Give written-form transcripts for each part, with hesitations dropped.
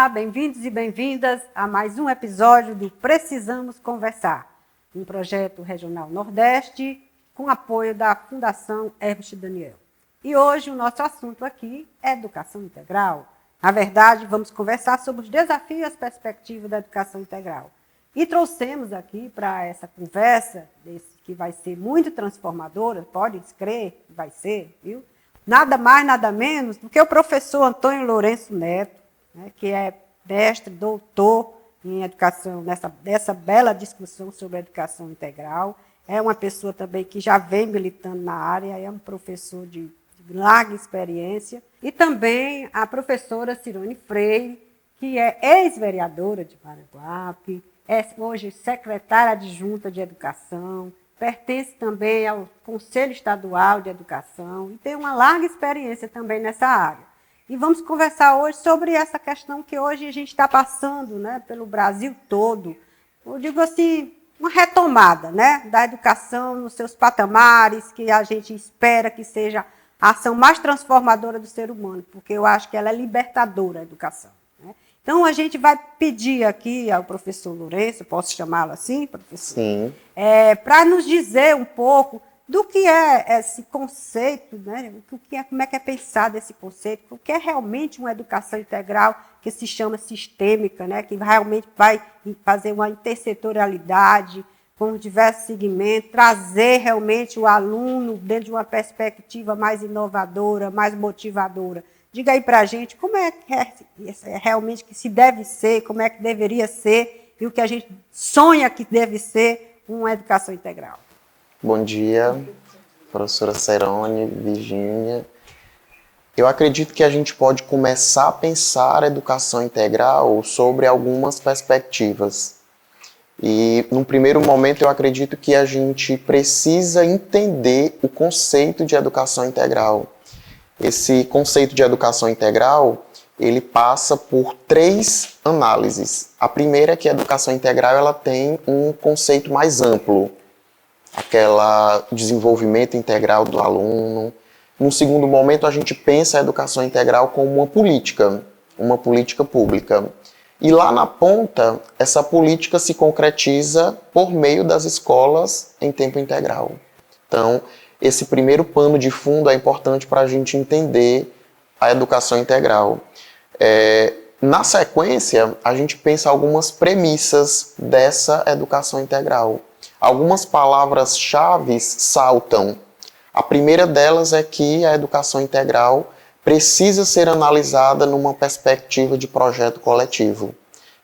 Olá, bem-vindos e bem-vindas a mais um episódio do Precisamos Conversar, um projeto regional Nordeste com apoio da Fundação Herbert Daniel. E hoje o nosso assunto aqui é educação integral. Na verdade, vamos conversar sobre os desafios e as perspectivas da educação integral. E trouxemos aqui para essa conversa, que vai ser muito transformadora, pode crer, vai ser, viu? Nada mais, nada menos do que o professor Antônio Lourenço Neto, né, que é mestre, doutor em educação, nessa bela discussão sobre a educação integral. É uma pessoa também que já vem militando na área, é um professor de larga experiência. E também a professora Cirone Freire, que é ex-vereadora de Maranguape, é hoje secretária adjunta de Educação, pertence também ao Conselho Estadual de Educação e tem uma larga experiência também nessa área. E vamos conversar hoje sobre essa questão que hoje a gente está passando, né, pelo Brasil todo. Eu digo assim, uma retomada, né, da educação nos seus patamares, que a gente espera que seja a ação mais transformadora do ser humano, porque eu acho que ela é libertadora, a educação. Né? Então, a gente vai pedir aqui ao professor Lourenço, posso chamá-lo assim, professor? Sim. Para nos dizer um pouco do que é esse conceito, né? Como é que é pensado esse conceito, o que é realmente uma educação integral, que se chama sistêmica, né? Que realmente vai fazer uma intersetorialidade com diversos segmentos, trazer realmente o aluno dentro de uma perspectiva mais inovadora, mais motivadora. Diga aí para a gente como é que é realmente que se deve ser, como é que deveria ser e o que a gente sonha que deve ser uma educação integral. Bom dia, professora Cirone, Virgínia. Eu acredito que a gente pode começar a pensar a educação integral sobre algumas perspectivas. E, num primeiro momento, eu acredito que a gente precisa entender o conceito de educação integral. Esse conceito de educação integral, ele passa por 3 análises. A primeira é que a educação integral ela tem um conceito mais amplo, aquele desenvolvimento integral do aluno. Num segundo momento, a gente pensa a educação integral como uma política pública. E lá na ponta, essa política se concretiza por meio das escolas em tempo integral. Então, esse primeiro pano de fundo é importante para a gente entender a educação integral. Na sequência, a gente pensa algumas premissas dessa educação integral. Algumas palavras-chave saltam. A primeira delas é que a educação integral precisa ser analisada numa perspectiva de projeto coletivo.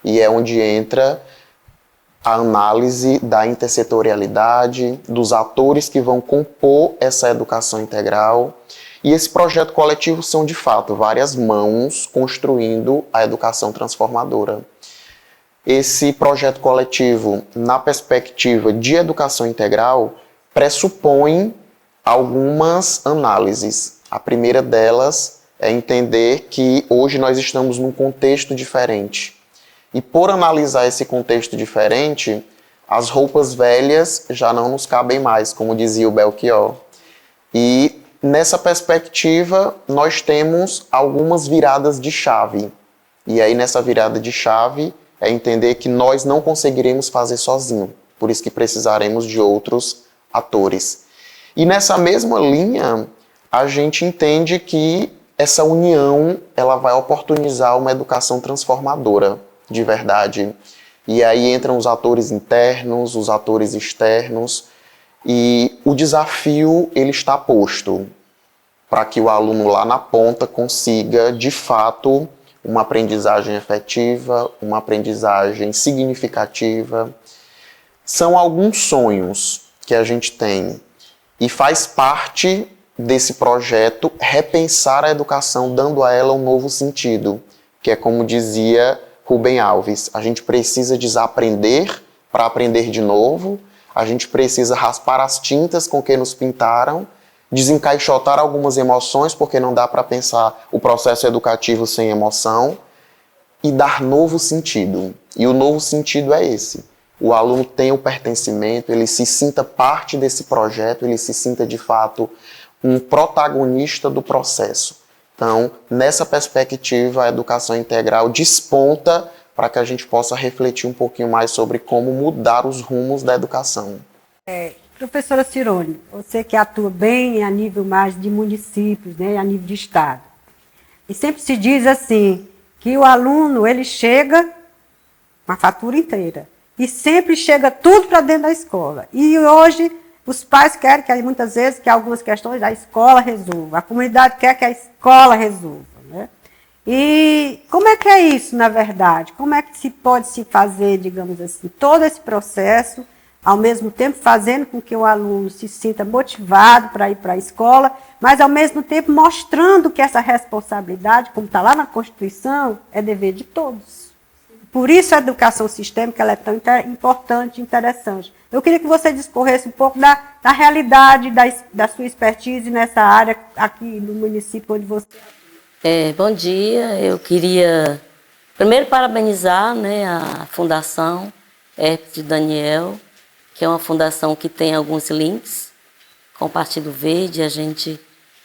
E é onde entra a análise da intersetorialidade, dos atores que vão compor essa educação integral. E esse projeto coletivo são, de fato, várias mãos construindo a educação transformadora. Esse projeto coletivo, na perspectiva de educação integral, pressupõe algumas análises. A primeira delas é entender que hoje nós estamos num contexto diferente. E por analisar esse contexto diferente, as roupas velhas já não nos cabem mais, como dizia o Belchior. E nessa perspectiva, nós temos algumas viradas de chave. E aí nessa virada de chave, é entender que nós não conseguiremos fazer sozinho, por isso que precisaremos de outros atores. E nessa mesma linha, a gente entende que essa união ela vai oportunizar uma educação transformadora, de verdade. E aí entram os atores internos, os atores externos, e o desafio ele está posto para que o aluno lá na ponta consiga, de fato, uma aprendizagem efetiva, uma aprendizagem significativa. São alguns sonhos que a gente tem e faz parte desse projeto repensar a educação, dando a ela um novo sentido, que é como dizia Rubem Alves, a gente precisa desaprender para aprender de novo, a gente precisa raspar as tintas com que nos pintaram, desencaixotar algumas emoções, porque não dá para pensar o processo educativo sem emoção, e dar novo sentido. E o novo sentido é esse. O aluno tem o pertencimento, ele se sinta parte desse projeto, ele se sinta de fato um protagonista do processo. Então, nessa perspectiva, a educação integral desponta para que a gente possa refletir um pouquinho mais sobre como mudar os rumos da educação. Professora Cirone, você que atua bem a nível mais de municípios, né, a nível de estado, e sempre se diz assim, que o aluno ele chega com a fatura inteira, e sempre chega tudo para dentro da escola. E hoje os pais querem que muitas vezes que algumas questões a escola resolva, a comunidade quer que a escola resolva, né? E como é que é isso, na verdade? Como é que se pode se fazer, digamos assim, todo esse processo, ao mesmo tempo fazendo com que o aluno se sinta motivado para ir para a escola, mas ao mesmo tempo mostrando que essa responsabilidade, como está lá na Constituição, é dever de todos. Por isso a educação sistêmica ela é tão importante e interessante. Eu queria que você discorresse um pouco da realidade, da sua expertise nessa área aqui no município onde você... Bom dia, eu queria primeiro parabenizar, né, a Fundação Hermes Daniel, que é uma fundação que tem alguns links com o Partido Verde. A gente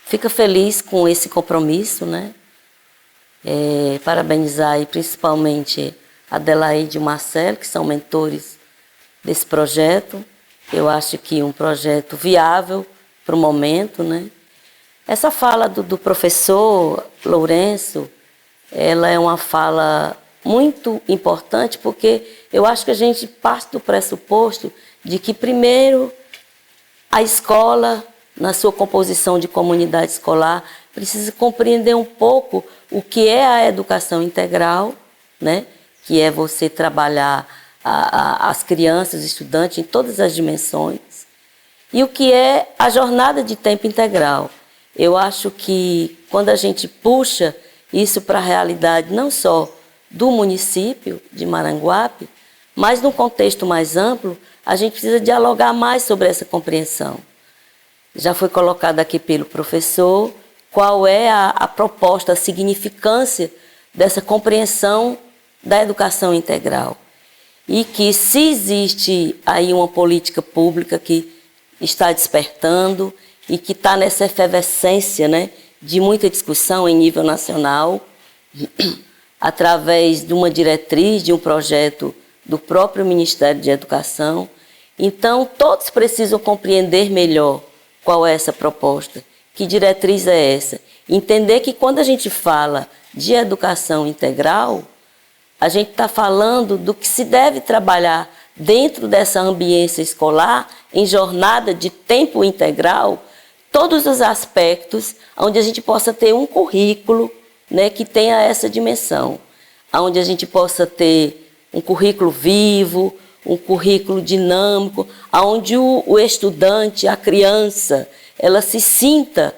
fica feliz com esse compromisso, né? Parabenizar aí, principalmente a Adelaide e o Marcelo, que são mentores desse projeto. Eu acho que um projeto viável para o momento, né? Essa fala do professor Lourenço, ela é uma fala muito importante, porque eu acho que a gente parte do pressuposto de que, primeiro, a escola, na sua composição de comunidade escolar, precisa compreender um pouco o que é a educação integral, né? Que é você trabalhar as crianças, os estudantes em todas as dimensões, e o que é a jornada de tempo integral. Eu acho que quando a gente puxa isso para a realidade não só do município de Maranguape, mas no contexto mais amplo, a gente precisa dialogar mais sobre essa compreensão. Já foi colocado aqui pelo professor qual é a proposta, a significância dessa compreensão da educação integral. E que se existe aí uma política pública que está despertando e que está nessa efervescência, né, de muita discussão em nível nacional, através de uma diretriz, de um projeto do próprio Ministério de Educação. Então, todos precisam compreender melhor qual é essa proposta, que diretriz é essa. Entender que quando a gente fala de educação integral, a gente está falando do que se deve trabalhar dentro dessa ambiência escolar, em jornada de tempo integral, todos os aspectos onde a gente possa ter um currículo, né, que tenha essa dimensão, onde a gente possa ter um currículo vivo, um currículo dinâmico, onde o estudante, a criança, ela se sinta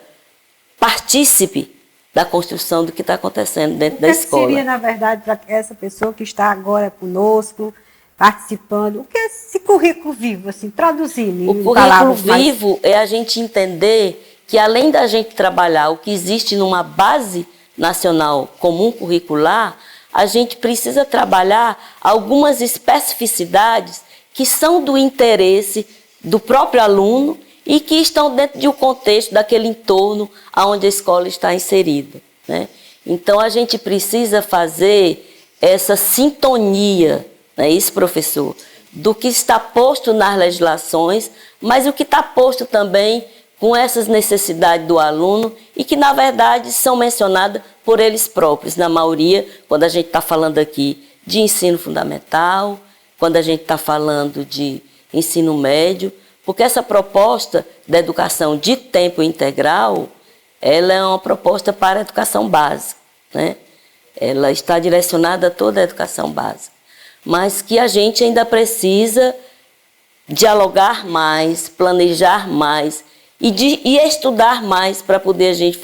partícipe da construção do que está acontecendo dentro da escola. O que seria, na verdade, para essa pessoa que está agora conosco, participando, o que é esse currículo vivo, assim, traduzindo? O currículo vivo é a gente entender que, além da gente trabalhar o que existe numa base nacional comum curricular, a gente precisa trabalhar algumas especificidades que são do interesse do próprio aluno e que estão dentro de um contexto daquele entorno onde a escola está inserida, né? Então, a gente precisa fazer essa sintonia, não é isso, professor? Do que está posto nas legislações, mas o que está posto também com essas necessidades do aluno e que, na verdade, são mencionadas por eles próprios, na maioria, quando a gente está falando aqui de ensino fundamental, quando a gente está falando de ensino médio, porque essa proposta da educação de tempo integral, ela é uma proposta para a educação básica, né? Ela está direcionada a toda a educação básica, mas que a gente ainda precisa dialogar mais, planejar mais e estudar mais para poder a gente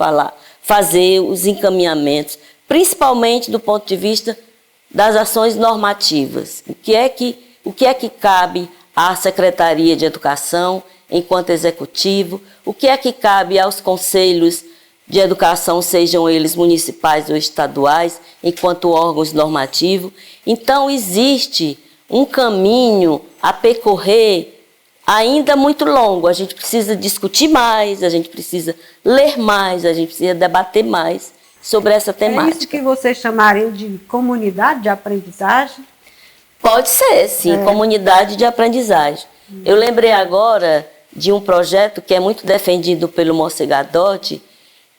fazer os encaminhamentos, principalmente do ponto de vista das ações normativas. O que é que cabe à Secretaria de Educação enquanto executivo, o que é que cabe aos conselhos de educação, sejam eles municipais ou estaduais, enquanto órgãos normativos. Então, existe um caminho a percorrer ainda muito longo. A gente precisa discutir mais, a gente precisa ler mais, a gente precisa debater mais sobre essa temática. É isso que vocês chamariam de comunidade de aprendizagem? Pode ser, sim, comunidade de aprendizagem. Eu lembrei agora de um projeto que é muito defendido pelo Moacir Gadotti,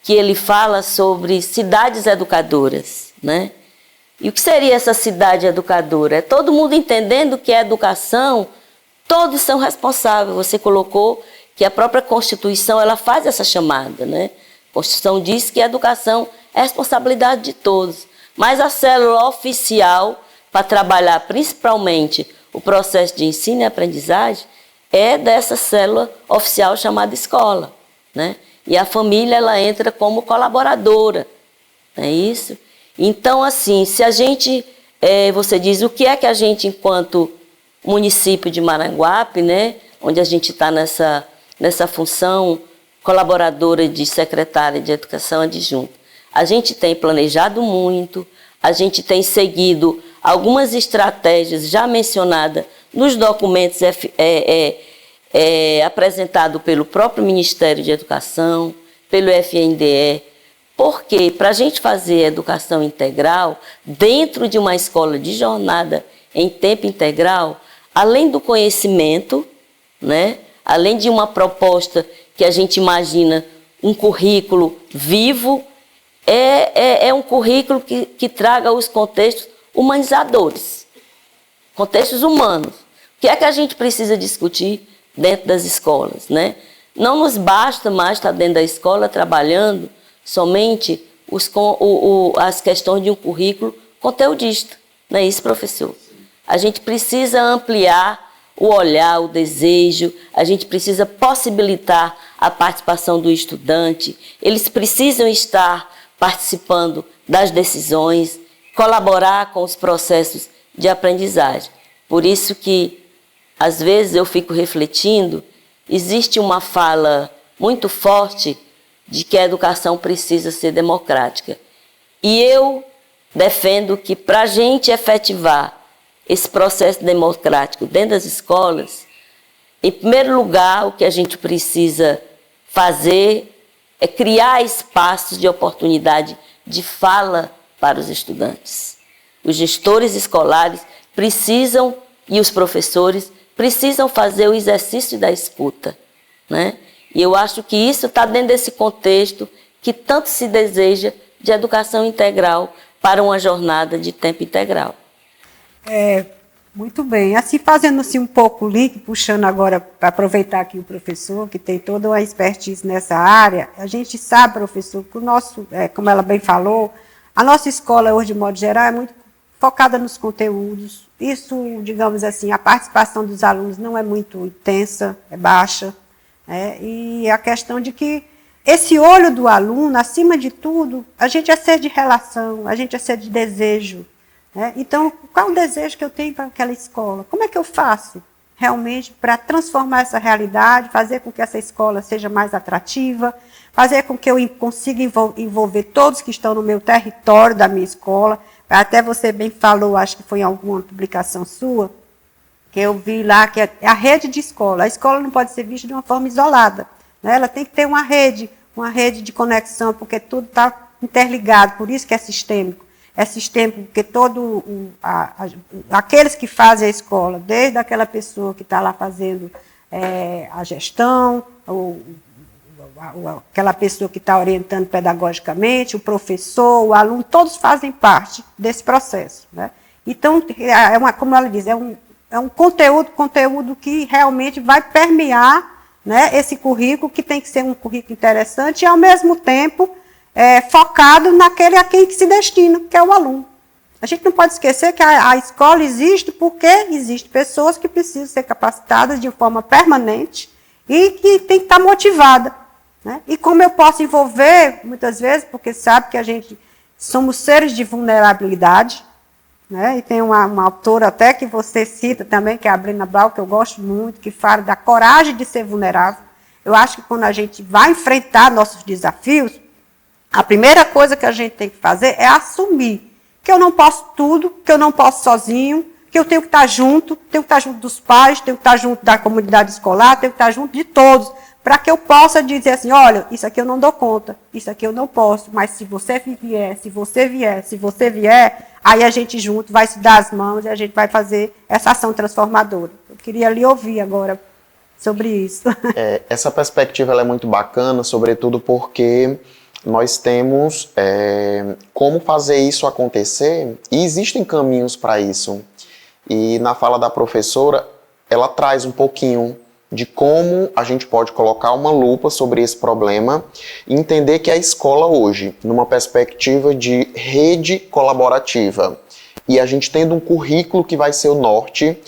que ele fala sobre cidades educadoras, né? E o que seria essa cidade educadora? É todo mundo entendendo que a educação, todos são responsáveis. Você colocou que a própria Constituição ela faz essa chamada, né? A Constituição diz que a educação é responsabilidade de todos. Mas a célula oficial para trabalhar principalmente o processo de ensino e aprendizagem é dessa célula oficial chamada escola, né? E a família ela entra como colaboradora, não é isso? Então, assim, se a gente, você diz, o que é que a gente, enquanto município de Maranguape, né, onde a gente está nessa função colaboradora de secretária de Educação Adjunta, a gente tem planejado muito, a gente tem seguido algumas estratégias já mencionadas nos documentos apresentados pelo próprio Ministério de Educação, pelo FNDE, porque para a gente fazer educação integral dentro de uma escola de jornada em tempo integral, além do conhecimento, né, além de uma proposta que a gente imagina um currículo vivo, é um currículo que traga os contextos humanizadores, contextos humanos. O que é que a gente precisa discutir dentro das escolas, né? Não nos basta mais estar dentro da escola trabalhando somente as questões de um currículo conteudista, não é isso, professor? A gente precisa ampliar o olhar, o desejo, a gente precisa possibilitar a participação do estudante, eles precisam estar participando das decisões, colaborar com os processos de aprendizagem. Por isso que, às vezes, eu fico refletindo, existe uma fala muito forte de que a educação precisa ser democrática. E eu defendo que, para a gente efetivar esse processo democrático dentro das escolas, em primeiro lugar, o que a gente precisa fazer é criar espaços de oportunidade de fala para os estudantes. Os gestores escolares precisam, e os professores, precisam fazer o exercício da escuta, né? E eu acho que isso está dentro desse contexto que tanto se deseja de educação integral para uma jornada de tempo integral. Muito bem. Assim, fazendo-se um pouco o link, puxando agora, para aproveitar aqui o professor, que tem toda uma expertise nessa área, a gente sabe, professor, que o nosso, como ela bem falou, a nossa escola hoje, de modo geral, é muito focada nos conteúdos. Isso, digamos assim, a participação dos alunos não é muito intensa, é baixa. E a questão de que esse olho do aluno, acima de tudo, a gente é ser de relação, a gente é ser de desejo. Então, qual o desejo que eu tenho para aquela escola? Como é que eu faço realmente para transformar essa realidade, fazer com que essa escola seja mais atrativa, fazer com que eu consiga envolver todos que estão no meu território da minha escola? Até você bem falou, acho que foi em alguma publicação sua, que eu vi lá, que é a rede de escola. A escola não pode ser vista de uma forma isolada, né? Ela tem que ter uma rede de conexão, porque tudo está interligado, por isso que é sistêmico. É sistêmico porque aqueles que fazem a escola, desde aquela pessoa que está lá fazendo a gestão, aquela pessoa que está orientando pedagogicamente, o professor, o aluno, todos fazem parte desse processo, né? Então, como ela diz, é um conteúdo que realmente vai permear, né, esse currículo, que tem que ser um currículo interessante e, ao mesmo tempo, focado naquele a quem que se destina, que é o aluno. A gente não pode esquecer que a escola existe porque existem pessoas que precisam ser capacitadas de forma permanente e que tem que estar motivada, né? E como eu posso envolver, muitas vezes, porque sabe que a gente somos seres de vulnerabilidade, né? E tem uma autora até que você cita também, que é a Brena Blau, que eu gosto muito, que fala da coragem de ser vulnerável. Eu acho que quando a gente vai enfrentar nossos desafios, a primeira coisa que a gente tem que fazer é assumir que eu não posso tudo, que eu não posso sozinho, que eu tenho que estar junto dos pais, tenho que estar junto da comunidade escolar, tenho que estar junto de todos, para que eu possa dizer assim, olha, isso aqui eu não dou conta, isso aqui eu não posso, mas se você vier, se você vier, aí a gente junto vai se dar as mãos e a gente vai fazer essa ação transformadora. Eu queria lhe ouvir agora sobre isso. Essa perspectiva ela é muito bacana, sobretudo porque nós temos como fazer isso acontecer e existem caminhos para isso. E na fala da professora, ela traz um pouquinho de como a gente pode colocar uma lupa sobre esse problema e entender que a escola hoje, numa perspectiva de rede colaborativa, e a gente tendo um currículo que vai ser o norte,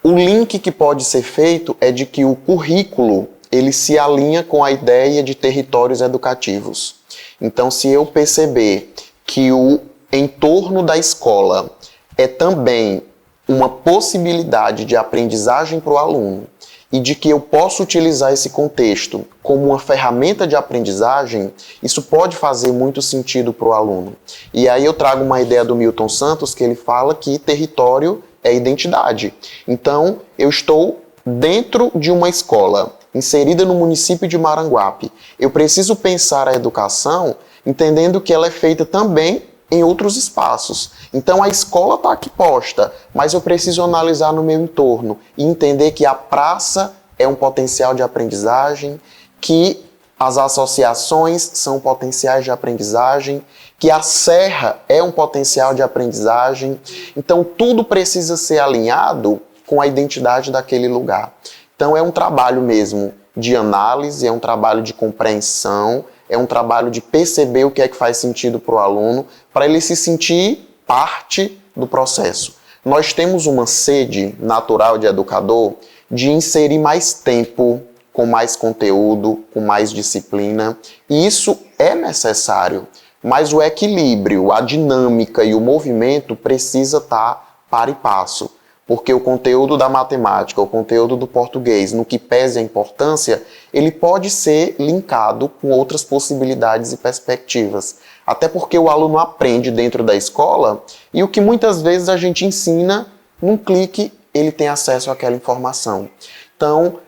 o link que pode ser feito é de que o currículo ele se alinha com a ideia de territórios educativos. Então, se eu perceber que o entorno da escola é também uma possibilidade de aprendizagem para o aluno e de que eu posso utilizar esse contexto como uma ferramenta de aprendizagem, isso pode fazer muito sentido para o aluno. E aí eu trago uma ideia do Milton Santos, que ele fala que território é identidade. Então, eu estou dentro de uma escola, inserida no município de Maranguape. Eu preciso pensar a educação entendendo que ela é feita também em outros espaços. Então a escola está aqui posta, mas eu preciso analisar no meu entorno e entender que a praça é um potencial de aprendizagem, que as associações são potenciais de aprendizagem, que a serra é um potencial de aprendizagem. Então tudo precisa ser alinhado com a identidade daquele lugar. Então é um trabalho mesmo de análise, é um trabalho de compreensão, é um trabalho de perceber o que é que faz sentido para o aluno, para ele se sentir parte do processo. Nós temos uma sede natural de educador de inserir mais tempo, com mais conteúdo, com mais disciplina, e isso é necessário, mas o equilíbrio, a dinâmica e o movimento precisa estar par e passo. Porque o conteúdo da matemática, o conteúdo do português, no que pese a importância, ele pode ser linkado com outras possibilidades e perspectivas. Até porque o aluno aprende dentro da escola e o que muitas vezes a gente ensina, num clique, ele tem acesso àquela informação. Então,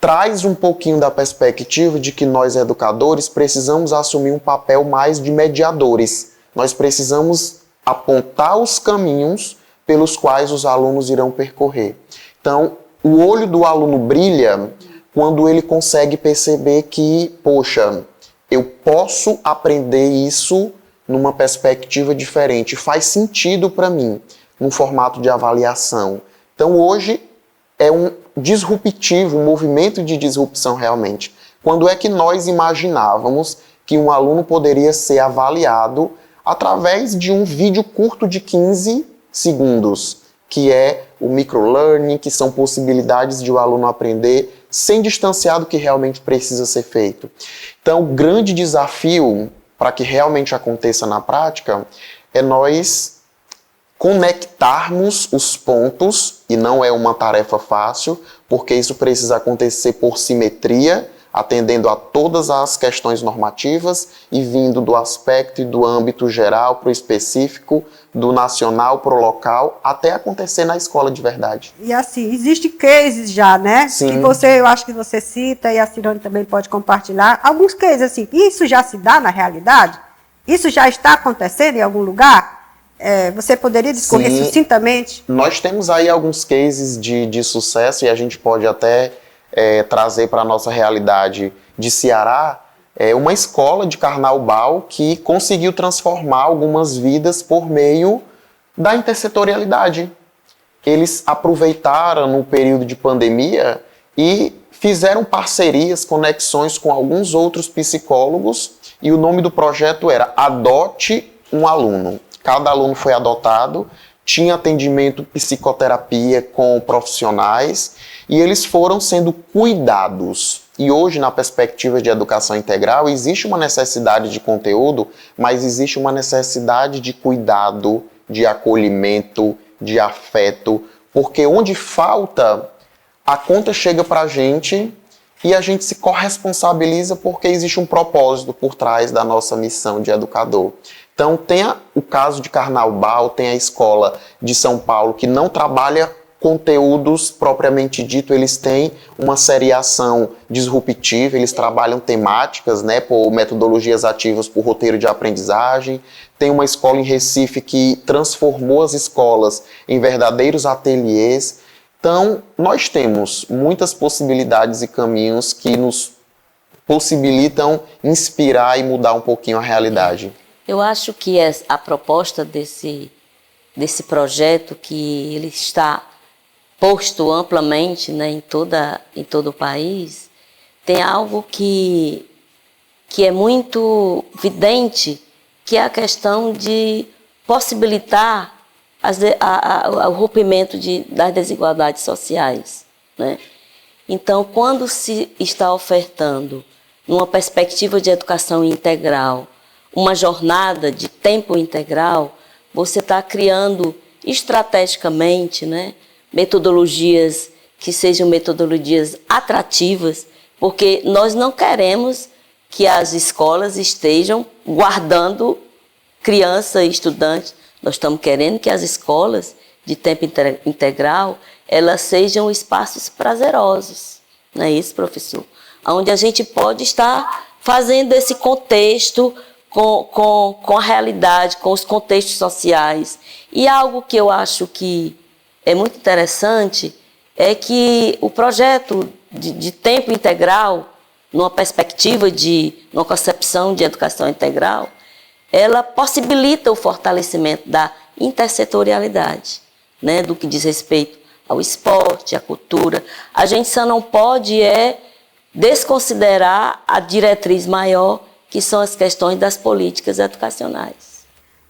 traz um pouquinho da perspectiva de que nós, educadores, precisamos assumir um papel mais de mediadores. Nós precisamos apontar os caminhos pelos quais os alunos irão percorrer. Então, o olho do aluno brilha quando ele consegue perceber que, poxa, eu posso aprender isso numa perspectiva diferente, faz sentido para mim, num formato de avaliação. Então, hoje é um disruptivo, um movimento de disrupção realmente. Quando é que nós imaginávamos que um aluno poderia ser avaliado através de um vídeo curto de 15 segundos, que é o microlearning, que são possibilidades de o aluno aprender sem distanciar do que realmente precisa ser feito. Então, o grande desafio para que realmente aconteça na prática é nós conectarmos os pontos, e não é uma tarefa fácil, porque isso precisa acontecer por simetria, atendendo a todas as questões normativas e vindo do aspecto e do âmbito geral para o específico, do nacional para o local, até acontecer na escola de verdade. E assim, existe cases já, né? Sim. Que eu acho que você cita e a Cirone também pode compartilhar. Alguns cases assim, isso já se dá na realidade? Isso já está acontecendo em algum lugar? Você poderia discorrer sucintamente? Nós temos aí alguns cases de sucesso e a gente pode até trazer para a nossa realidade de Ceará, uma escola de Carnaubal que conseguiu transformar algumas vidas por meio da intersetorialidade. Eles aproveitaram no período de pandemia e fizeram parcerias, conexões com alguns outros psicólogos, e o nome do projeto era Adote um Aluno. Cada aluno foi adotado, tinha atendimento psicoterapia com profissionais, e eles foram sendo cuidados. E hoje, na perspectiva de educação integral, existe uma necessidade de conteúdo, mas existe uma necessidade de cuidado, de acolhimento, de afeto, porque onde falta, a conta chega para a gente e a gente se corresponsabiliza porque existe um propósito por trás da nossa missão de educador. Então tem o caso de Carnaubal, tem a escola de São Paulo que não trabalha conteúdos propriamente dito, eles têm uma seriação disruptiva, eles trabalham temáticas, né, por metodologias ativas, por roteiro de aprendizagem. Tem uma escola em Recife que transformou as escolas em verdadeiros ateliês. Então, nós temos muitas possibilidades e caminhos que nos possibilitam inspirar e mudar um pouquinho a realidade. Eu acho que a proposta desse projeto, que ele está posto amplamente, né, em todo o país, tem algo que é muito evidente, que é a questão de possibilitar o rompimento das desigualdades sociais, né? Então, quando se está ofertando, numa perspectiva de educação integral, uma jornada de tempo integral, você está criando estrategicamente, né, metodologias que sejam metodologias atrativas, porque nós não queremos que as escolas estejam guardando criança e estudante. Nós estamos querendo que as escolas de tempo integral, elas sejam espaços prazerosos, não é isso, professor? Onde a gente pode estar fazendo esse contexto com a realidade, com os contextos sociais. E algo que eu acho que é muito interessante é que o projeto de tempo integral, numa perspectiva numa concepção de educação integral, ela possibilita o fortalecimento da intersetorialidade, né, do que diz respeito ao esporte, à cultura. A gente só não pode desconsiderar a diretriz maior, que são as questões das políticas educacionais.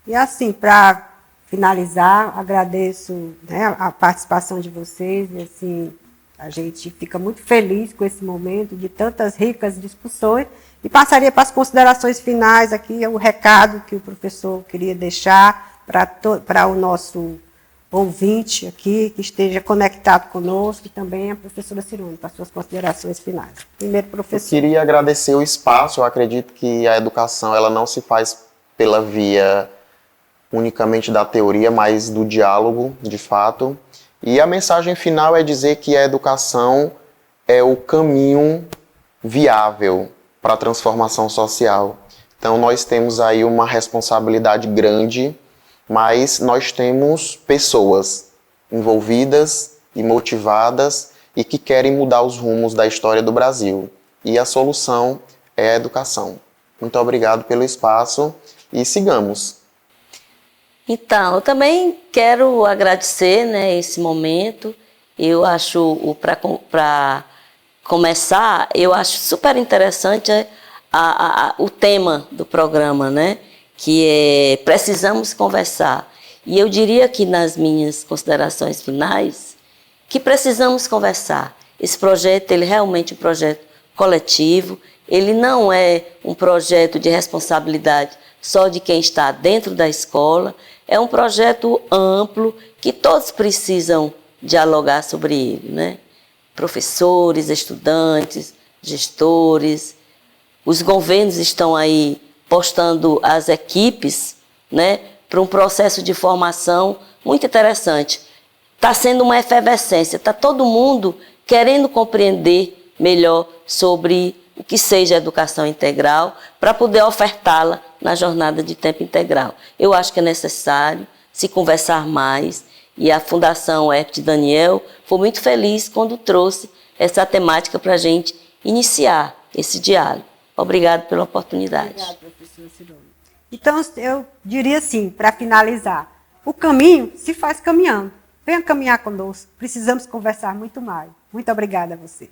E assim, para finalizar, agradeço, né, a participação de vocês, e assim, a gente fica muito feliz com esse momento de tantas ricas discussões, e passaria para as considerações finais aqui, o recado que o professor queria deixar para o nosso ouvinte aqui, que esteja conectado conosco, e também a professora Cirone, para as suas considerações finais. Primeiro, professor. Eu queria agradecer o espaço. Eu acredito que a educação ela não se faz pela via unicamente da teoria, mas do diálogo, de fato. E a mensagem final é dizer que a educação é o caminho viável para a transformação social. Então, nós temos aí uma responsabilidade grande, mas nós temos pessoas envolvidas e motivadas e que querem mudar os rumos da história do Brasil. E a solução é a educação. Muito obrigado pelo espaço e sigamos. Então, eu também quero agradecer, né, esse momento. Eu acho, para começar, eu acho super interessante o tema do programa, né? Que é Precisamos Conversar. E eu diria que nas minhas considerações finais, que precisamos conversar. Esse projeto, ele é realmente um projeto coletivo, ele não é um projeto de responsabilidade só de quem está dentro da escola, é um projeto amplo que todos precisam dialogar sobre ele, né? Professores, estudantes, gestores, os governos estão aí postando as equipes, né, para um processo de formação muito interessante. Está sendo uma efervescência, está todo mundo querendo compreender melhor sobre o que seja a educação integral para poder ofertá-la na jornada de tempo integral. Eu acho que é necessário se conversar mais, e a Fundação Herpt Daniel foi muito feliz quando trouxe essa temática para a gente iniciar esse diálogo. Obrigado pela oportunidade. Obrigada, professora Cirone. Então, eu diria assim, para finalizar, o caminho se faz caminhando. Venha caminhar conosco, precisamos conversar muito mais. Muito obrigada a você.